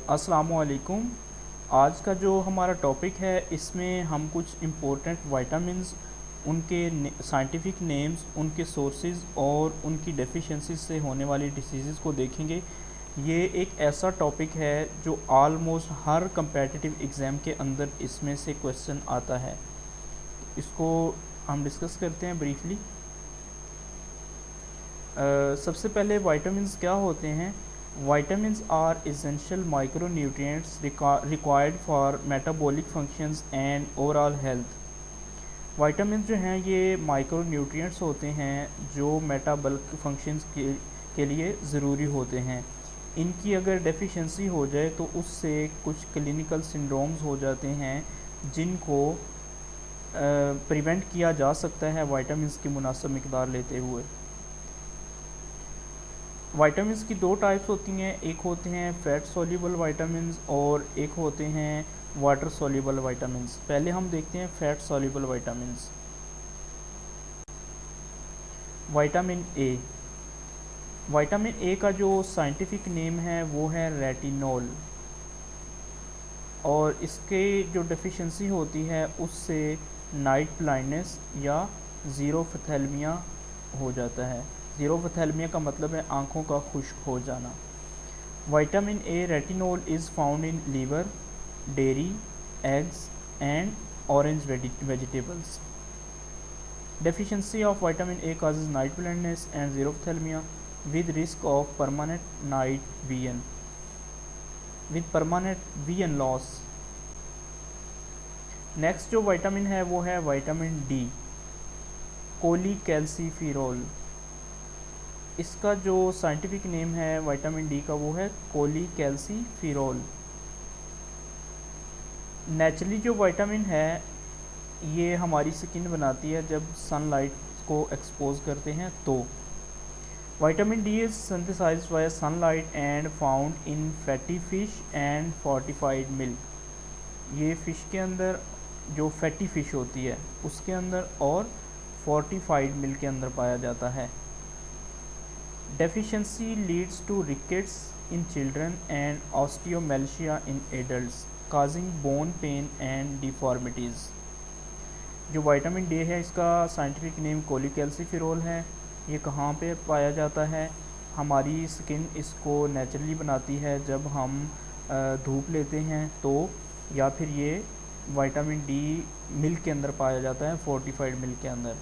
अस्सलामुअलैकुम। आज का जो हमारा टॉपिक है इसमें हम कुछ इम्पोर्टेंट वाइटामिन्स, उनके साइंटिफिक नेम्स, उनके सोर्सेज और उनकी डेफिशिएंसी से होने वाली डिसीज़ को देखेंगे। ये एक ऐसा टॉपिक है जो ऑलमोस्ट हर कम्पेटिटिव एग्ज़ाम के अंदर इसमें से क्वेश्चन आता है। इसको हम डिस्कस करते हैं ब्रीफली। सबसे पहले वाइटामिन्स क्या होते हैं। Vitamins are essential micronutrients required for metabolic functions and overall health. Vitamins जो हैं ये माइक्रोन्यूट्रिएंट्स होते हैं जो मेटाबॉलिक फंक्शंस के लिए ज़रूरी होते हैं। इनकी अगर डेफिशिएंसी हो जाए तो उससे कुछ क्लिनिकल सिंड्रोम्स हो जाते हैं जिनको प्रिवेंट किया जा सकता है वाइटामिन्स की मुनासिब मिकदार लेते हुए। वाइटामिन्स की दो टाइप्स होती हैं, एक होते हैं फैट सोल्यूबल वाइटामिन्स और एक होते हैं वाटर सोल्यूबल वाइटामिन्स। पहले हम देखते हैं fat soluble vitamins. Vitamin A. Vitamin A का जो साइंटिफिक नेम है वो है रेटिनोल, और इसके जो डेफिशिएंसी होती है उससे नाइट ब्लाइंडनेस या ज़ीरोफथेल्मिया हो जाता है। ज़ीरोफथेल्मिया का मतलब है आँखों का खुश्क हो जाना। Vitamin A retinol is found in liver, dairy, eggs and orange vegetables. Deficiency of vitamin A causes night blindness and xerophthalmia with risk of permanent vision loss. Next जो विटामिन है वो है विटामिन डी, कोलीकैल्सिफेरॉल। इसका जो scientific name है vitamin D का वो है कोलीकैल्सिफेरॉल। नेचुरली जो विटामिन है ये हमारी स्किन बनाती है जब सनलाइट को एक्सपोज करते हैं तो। Vitamin D is synthesised by sunlight and found in fatty fish and fortified milk. ये फ़िश के अंदर जो फैटी फ़िश होती है उसके अंदर और फोर्टिफाइड मिल्क के अंदर पाया जाता है। Deficiency leads to rickets in children and osteomalacia in adults causing bone pain and deformities. जो विटामिन डी है इसका साइंटिफिक नेम कोलीकैल्सिफेरॉल है। ये कहाँ पे पाया जाता है? हमारी स्किन इसको नेचुरली बनाती है जब हम धूप लेते हैं तो, या फिर ये विटामिन डी मिल्क के अंदर पाया जाता है, फोर्टिफाइड मिल्क के अंदर।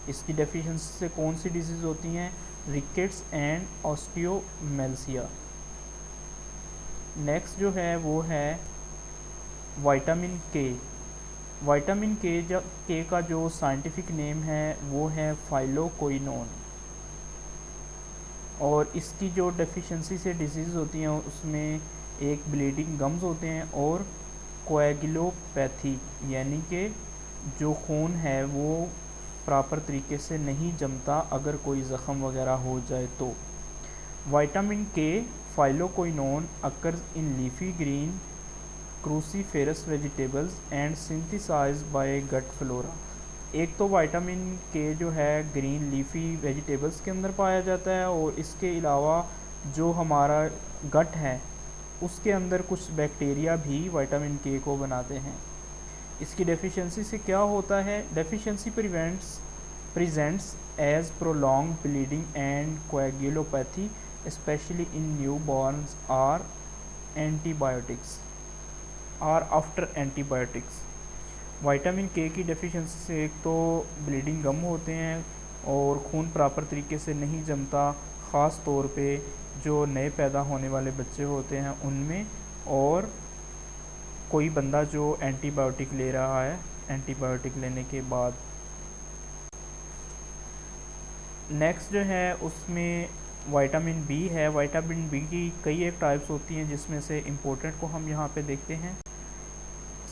इसकी डेफिशिएंसी से कौन सी डिजीज़ होती हैं? Rickets and ऑस्टियोमेल्सिया। नेक्स्ट जो है वो है विटामिन के। विटामिन के का जो साइंटिफिक नेम है वो है फाइलोक्विनोन, और इसकी जो डेफिशिएंसी से डिजीज़ होती हैं उसमें एक ब्लीडिंग गम्स होते हैं और कोएगुलोपैथी, यानी कि जो खून है वो प्रॉपर तरीके से नहीं जमता अगर कोई ज़ख़म वगैरह हो जाए तो। Vitamin K phylloquinone occurs in leafy green cruciferous vegetables and synthesised by gut flora. एक तो विटामिन के जो है ग्रीन लीफी वेजिटेबल्स के अंदर पाया जाता है, और इसके अलावा जो हमारा गट है उसके अंदर कुछ बैक्टीरिया भी विटामिन के को बनाते हैं। इसकी डेफिशिएंसी से क्या होता है? Deficiency presents as prolong bleeding and coagulopathy specially in newborns or after antibiotics. Vitamin K की डेफिशिएंसी से एक तो ब्लीडिंग गम होते हैं और खून प्रॉपर तरीके से नहीं जमता, ख़ास तौर पे जो नए पैदा होने वाले बच्चे होते हैं उनमें, और कोई बंदा जो एंटीबायोटिक ले रहा है एंटीबायोटिक लेने के बाद। नेक्स्ट जो है उसमें विटामिन बी है। विटामिन बी की कई एक टाइप्स होती हैं जिसमें से इम्पोर्टेंट को हम यहाँ पे देखते हैं।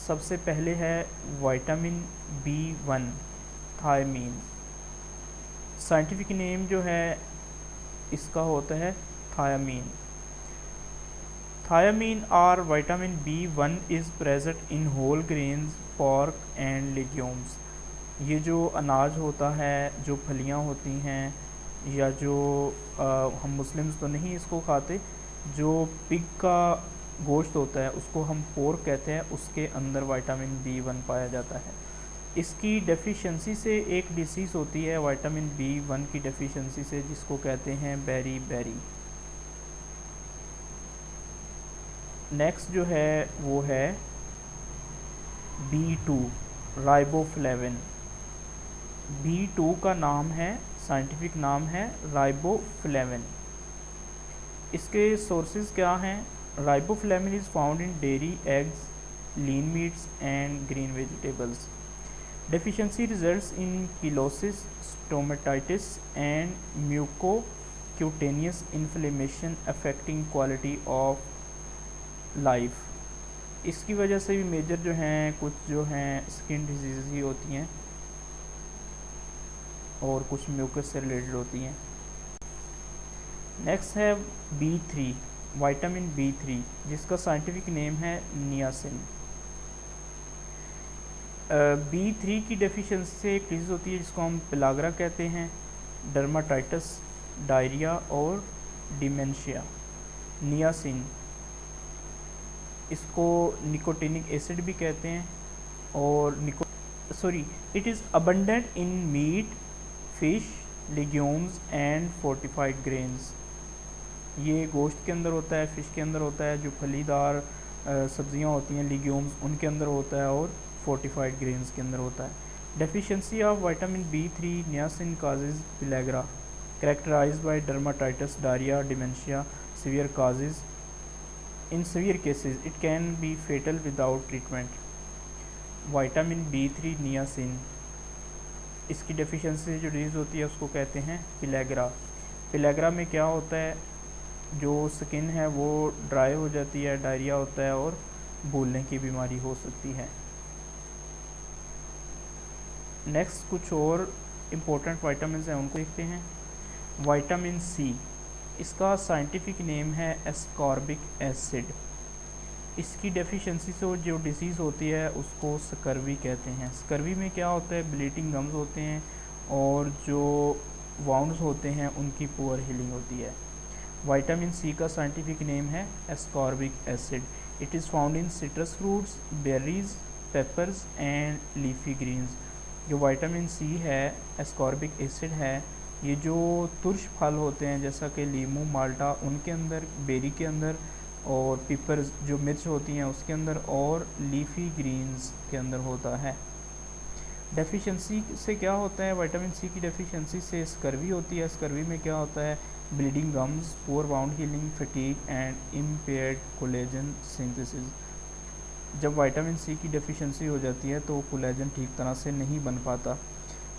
सबसे पहले है vitamin B1 thymine. Scientific name जो है इसका होता है थायमीन। थायमीन और vitamin B1 is present in whole grains, pork and legumes. ये जो अनाज होता है, जो फलियां होती हैं, या जो हम मुस्लिम्स तो नहीं इसको खाते, जो पिग का गोश्त होता है उसको हम पोर्क कहते हैं, उसके अंदर विटामिन B1 पाया जाता है। इसकी डेफिशिएंसी से एक डिसीज़ होती है विटामिन B1 की डेफिशिएंसी से, जिसको कहते हैं बेरी बेरी। नेक्स्ट जो है वो है B2 राइबोफ्लेविन। B2 का नाम है, साइंटिफिक नाम है राइबोफ्लेविन। इसके सोर्सेज क्या हैं? Riboflavin is found in dairy, eggs, lean meets and green vegetables. Deficiency results in kilosis, stomatitis and mucocutaneous inflammation affecting quality of life। इसकी वजह से भी मेजर जो हैं कुछ जो हैं स्किन डिजीज़ ही होती हैं और कुछ म्यूकस से रिलेटेड होती हैं। नेक्स्ट है B3 विटामिन B3, जिसका साइंटिफिक नेम है नियासिन। B3 की डेफिशिएंसी से एक डिजीज़ होती है जिसको हम पेलाग्रा कहते हैं, डर्माटाइटिस, डायरिया और डिमेंशिया। नियासिन, इसको निकोटिनिक एसिड भी कहते हैं और it is abundant in meat, fish, legumes and fortified grains. ये गोश्त के अंदर होता है, फ़िश के अंदर होता है, जो फलीदार सब्जियां होती हैं लेग्यूम्स उनके अंदर होता है, और फोर्टिफाइड ग्रेन्स के अंदर होता है। Deficiency of vitamin B3 niacin causes pellagra characterised by dermatitis, diarrhoea, dementia, severe causes. In severe cases it can be fatal without treatment. Vitamin B3 niacin, इसकी डेफिशिएंसी जो डिजीज़ होती है उसको कहते हैं पेलाग्रा। पेलाग्रा में क्या होता है, जो स्किन है वो ड्राई हो जाती है, डायरिया होता है और भूलने की बीमारी हो सकती है। नेक्स्ट कुछ और इम्पोर्टेंट विटामिन हैं उनको देखते हैं। विटामिन C, इसका साइंटिफिक नेम है एस्कॉर्बिक एसिड। इसकी डेफिशिएंसी से जो डिसीज़ होती है उसको स्कर्वी कहते हैं। स्कर्वी में क्या होता है, ब्लीडिंग गम्स होते हैं और जो वाउंड्स होते हैं उनकी पुअर हीलिंग होती है। विटामिन C का साइंटिफिक नेम है ascorbic acid. It is found in citrus fruits, berries, peppers and leafy greens. जो विटामिन C है, एस्कॉर्बिक एसिड है, ये जो तुर्श फल होते हैं जैसा कि लीमू, माल्टा, उनके अंदर, बेरी के अंदर, और पेपर्स जो मिर्च होती हैं उसके अंदर, और लीफी ग्रीन्स के अंदर होता है। डेफिशिएंसी से क्या होता है, विटामिन C की डेफिशिएंसी से स्कर्वी होती है। स्कर्वी में क्या होता है, bleeding gums, poor wound healing, fatigue and impaired collagen synthesis. जब विटामिन C की डेफिशिएंसी हो जाती है तो कोलेजन ठीक तरह से नहीं बन पाता।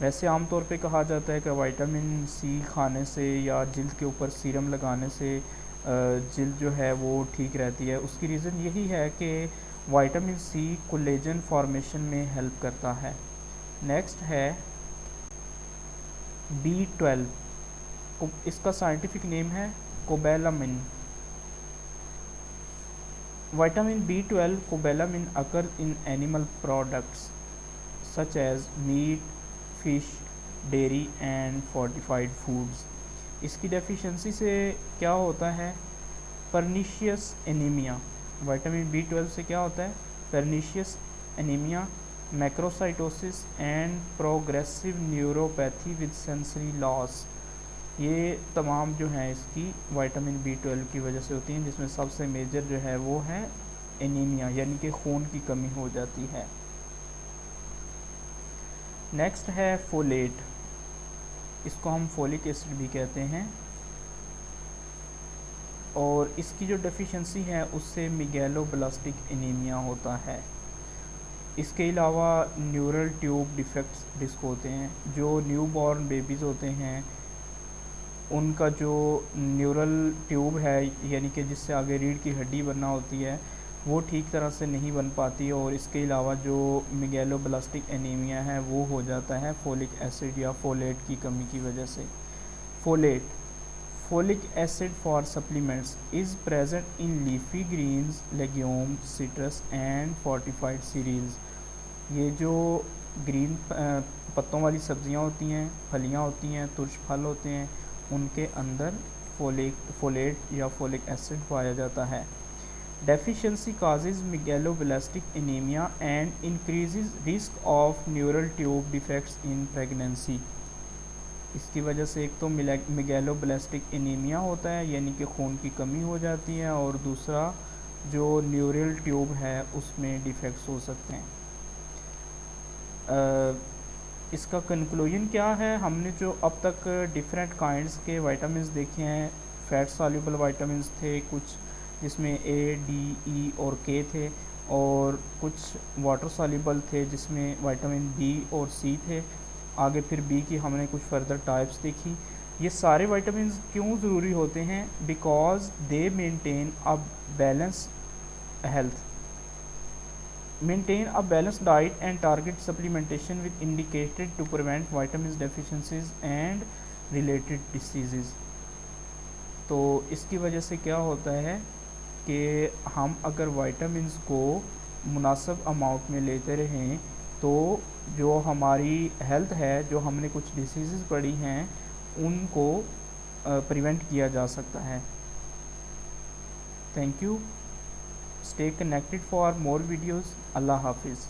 वैसे आमतौर पे कहा जाता है कि विटामिन C खाने से या जिल्द के ऊपर सीरम लगाने से जिल्द जो है वो ठीक रहती है। उसकी रीज़न यही है कि विटामिन C कोलेजन फॉर्मेशन में हेल्प करता है। नेक्स्ट है B12, इसका साइंटिफिक नेम है कोबैलामिन। Vitamin B12 cobalamin occurs in animal products such as meat, fish, dairy and fortified foods। इसकी डेफिशिएंसी से क्या होता है, परनीशियस एनीमिया। विटामिन B12 से क्या होता है, pernicious anaemia, macrocytosis and progressive neuropathy with sensory loss. ये तमाम जो हैं इसकी विटामिन B12 की वजह से होती हैं, जिसमें सबसे मेजर जो है वो है एनीमिया, यानी कि खून की कमी हो जाती है। नेक्स्ट है फोलेट, इसको हम फोलिक एसिड भी कहते हैं, और इसकी जो डेफिशिएंसी है उससे मिगैलोब्लास्टिक एनीमिया होता है। इसके अलावा न्यूरल ट्यूब डिफेक्ट्स जिसको होते हैं, जो न्यू बॉर्न बेबीज़ होते हैं उनका जो न्यूरल ट्यूब है, यानी कि जिससे आगे रीढ़ की हड्डी बनना होती है, वो ठीक तरह से नहीं बन पाती, और इसके अलावा जो मिगैलोब्लास्टिक एनीमिया है वो हो जाता है फोलिक एसिड या फोलेट की कमी की वजह से। Folate, folic acid for supplements is present in leafy greens, legumes, citrus and fortified cereals. ये जो ग्रीन पत्तों वाली सब्जियां होती हैं, फलियां होती हैं, तुर्श फल होते हैं, उनके अंदर फोलेट या फोलिक एसिड पाया जाता है। Deficiency causes megaloblastic anaemia and increases risk of neural tube defects in pregnancy. इसकी वजह से एक तो मेगालोब्लास्टिक एनीमिया होता है यानी कि खून की कमी हो जाती है, और दूसरा जो न्यूरल ट्यूब है उसमें डिफेक्ट्स हो सकते हैं। इसका कंक्लूजन क्या है, हमने जो अब तक डिफरेंट काइंड्स के विटामिन्स देखे हैं, फैट सॉल्युबल विटामिन्स थे कुछ जिसमें ए, डी, ई और के थे, और कुछ वाटर सॉल्युबल थे जिसमें विटामिन बी और सी थे। आगे फिर बी की हमने कुछ फर्दर टाइप्स देखी। ये सारे विटामिन्स क्यों ज़रूरी होते हैं? Because they maintain a balance health, maintain a balanced diet and target supplementation with indicated to prevent vitamins deficiencies and related diseases। तो इसकी वजह से क्या होता है कि हम अगर विटामिन्स को मुनासिब अमाउंट में लेते रहें तो जो हमारी हेल्थ है, जो हमने कुछ डिसीज़ पड़ी हैं उनको प्रिवेंट किया जा सकता है। Thank you. Stay connected for more videos. Allah Hafiz.